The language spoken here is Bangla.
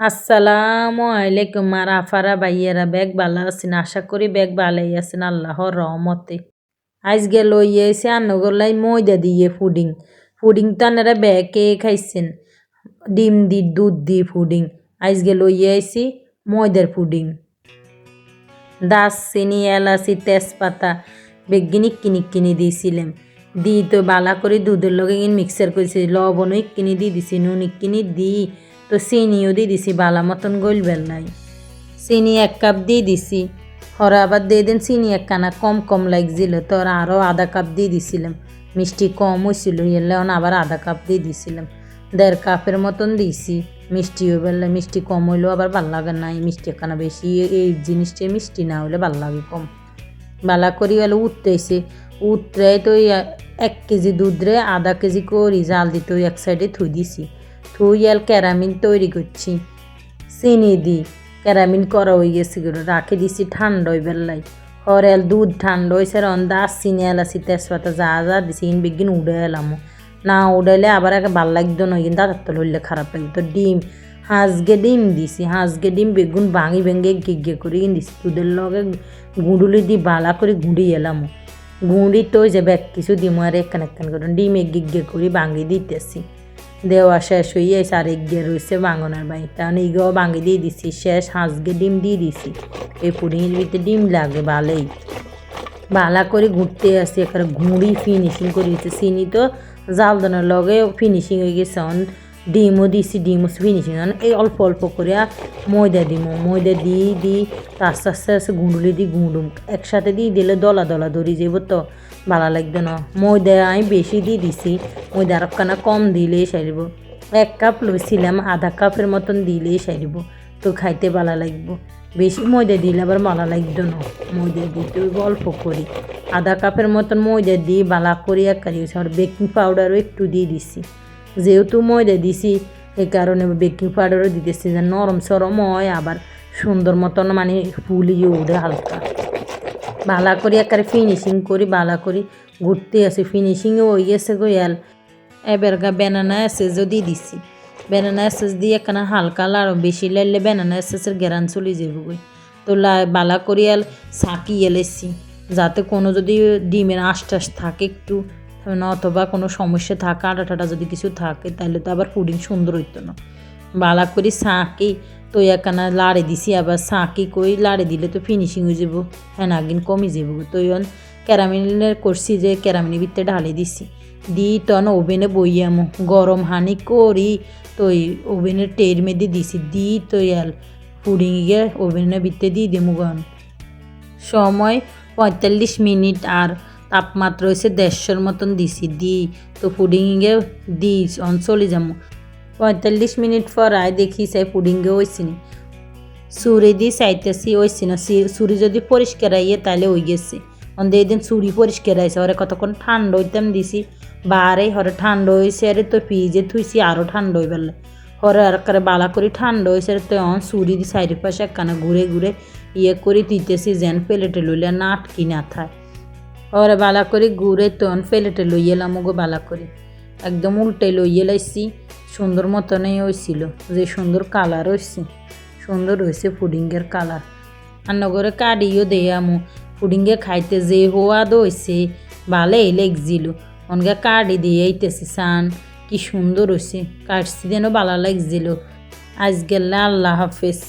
আসসালামু আলাইকুম আর আফারা ভাইয়েরা ব্যাগ ভালো আছেন আশা করি ব্যাগ ভালোই আছেন আল্লাহর রহমতে আজকে লইয়ে এসে আন্নগোলাই ময়দা দিয়ে ফুডিং তো আনারা ব্যাগে খাইছেন ডিম দি দুধ দিয়ে ফুডিং আজকে লইয়ে এসি ময়দার ফুডিং দারচিনি এলাচি তেজপাতা বেগিনি কিনি দিয়েছিলাম দি তো বালা করে দুধের লগে মিক্সার করেছি লবণও কিনি দিয়ে দিছি নুন কিনি দিই তো চিনিও দিয়ে দিছি বালা মতন গলবেল নাই চিনি 1 কাপ দিয়ে দিছি হরে আবার দিয়ে দেন চিনি একখানা কম লাগছিল তো আরও আধা কাপ দিয়ে দিছিলাম মিষ্টি কম হয়েছিল এলে আবার আধা কাপ দিয়ে দিছিলাম 1.5 কাপের মতন দিছি মিষ্টিও বেললে মিষ্টি কম হইলেও আবার ভাল লাগে না মিষ্টি একখানা বেশি এই জিনিসটা মিষ্টি না হলে ভাল লাগে কম বালা করি হলে উঠতেছে উঠতে তো 1 কেজি দুধরে আধা কেজি করি জাল দিতে ওই এক সাইডে থুই দিছি থুই এল ক্যারামিন তৈরি করছি চিনি দি ক্যারামিন করা হয়ে গেছে রাখে দিছি ঠান্ডা হয়ে বেললাই হরেল দুধ ঠান্ডা হয়েছে দারচিনি এলাচি তেজপাতা যা দিছি বেগিন উড়ে এলাম না উড়াইলে আবার এক ভাল লাগতো নয় কিন্তু দাঁতার তল হইলে খারাপ লাগতো ডিম হাঁসগে ডিম দিছি হাঁসগে ডিম বেগুন ভেঙে গিগে করে দিছি দুধের লগে গুঁড়ুলি দিয়ে বালা করে গুঁড়ি এলাম গুঁড়ি তো যে ব্যাগ কিছু দিম আর একখান করে ডিমে গিগে করে ভাঙি দিতেছি দেওয়া শেষ হয়ে এসে আর এগিয়ে রয়েছে বাঙনের বাড়ি তাহলে এগিয়েও ভাঙি দিয়ে দিছি শেষ হাঁসগে ডিম দিয়ে দিছি এই পুডিংয়ের ভিতরে ডিম লাগে ভালোই বালা করে ঘুরতে আসি এখানে ঘুড়ি ফিনিশিং করে দিচ্ছে চিনি তো জাল দানোর লগে ফিনিশিং হয়ে গেছে ডিমও দিছি ডিমও ফিনিশিং এই অল্প করে ময়দা ময়দা দিই আস্তে আস্তে গুঁড়ুলি দিই গুঁড়ুম একসাথে দিয়ে দিলে দলা ধরি যাব তো ভালো লাগবে না ময়দা আমি বেশি দিয়ে দিছি ময়দা আর একখানা কম দিলেই সারিব 1 কাপ লইছিলাম আধা কাপের মতন দিলেই সারিব তো খাইতে ভালো লাগবো বেশি ময়দা দিলে আবার ভালো লাগতো না ময়দা দিতে অল্প করি আধা কাপের মতন ময়দা দিয়ে বালা করি আর বেকিং পাউডারও একটু দিয়ে দিছি যেহেতু ময়দা দিছি এই কারণে বেকিং পাউডারও দিতেছি যে নরম সরম হয় আবার সুন্দর মতন মানে ফুলিয়ে উঠে হালকা বালা করি ফিনিশিং করি বালা করি ঘুরতে আসি ফিনিশিংও হয়ে গেছে গোয়াল এবার ব্যানানা এসেসও দিয়ে দিছি ব্যানানা এসেস দিয়ে একখানা হালকা লাড়ো বেশি লাইলে ব্যানানা এসেসের গ্যারান চলে যাবে গই তো বালা করি সাকি এলেছি যাতে কোনো যদি ডিমের আশটাশ থাকে একটু অথবা কোনো সমস্যা থাকে আটা যদি কিছু থাকে তাহলে তো আবার পুডিং সুন্দর হইতো না বালা করি সাঁকি তো একখানা লাড়ে দিছি আবার সাঁকি কই লাড়ে দিলে তো ফিনিশিং হয়ে যাব হ্যাঁ আগিন কমে যাব তো ক্যারামেলের করছি যে ক্যারামেলের ভিতরে ঢালে দিছি দিই তখন ওভেনে বইয়ামো গরম হানি করি তো ওভেনের টের মেয়েদের দিছি দিই তো পুডিংয়ে ওভেনের ভিতরে দিয়ে দেবো সময় 45 মিনিট আর তাপমাত্রা হয়েছে 150 মতন দিছি দিই তো পুডিংয়ে দিই চলে যাবো 45 মিনিট পর আয় দেখি সে পুডিংয়ে হয়েছিনি সুরি দিয়ে চাইতেছি হয়েছি না সুরি যদি পরিষ্কার আইয়ে তাহলে হয়ে গেছে এদিন চুরি পরিষ্কার আইসে ওরে কতক্ষণ ঠান্ডা হইতাম দিছি বারে হরে ঠান্ডা হয়েছে আরে তো ফ্রিজে থুইছি আরও ঠান্ডা হয়ে পেলে হরে আর বালা করে ঠান্ডা হয়েছে তো চুরি দিয়ে চারিপাশে একখানা ঘুরে ইয়ে করে দিতেছি যেন প্লেটে লইলে না আটকি না থায় ওরে বালা করে ঘুরে তখন প্লেটে লই এলাম ওগো বালা করে একদম উল্টে লই এলাইছি সুন্দর মতনই হয়েছিল যে সুন্দর কালার হয়েছে সুন্দর হয়েছে পুডিংয়ের কালার আর নগরে কাটিও দেয় আমু পুডিংয়ে খাইতে যে হোয়াদ হয়েছে ভালোই লাগছিল অনগা কাটি দিয়ে আইতেছি সান কি সুন্দর হয়েছে কাটছি যেন ভালো লাগছিল আজ গেলে আল্লাহ হাফেজ।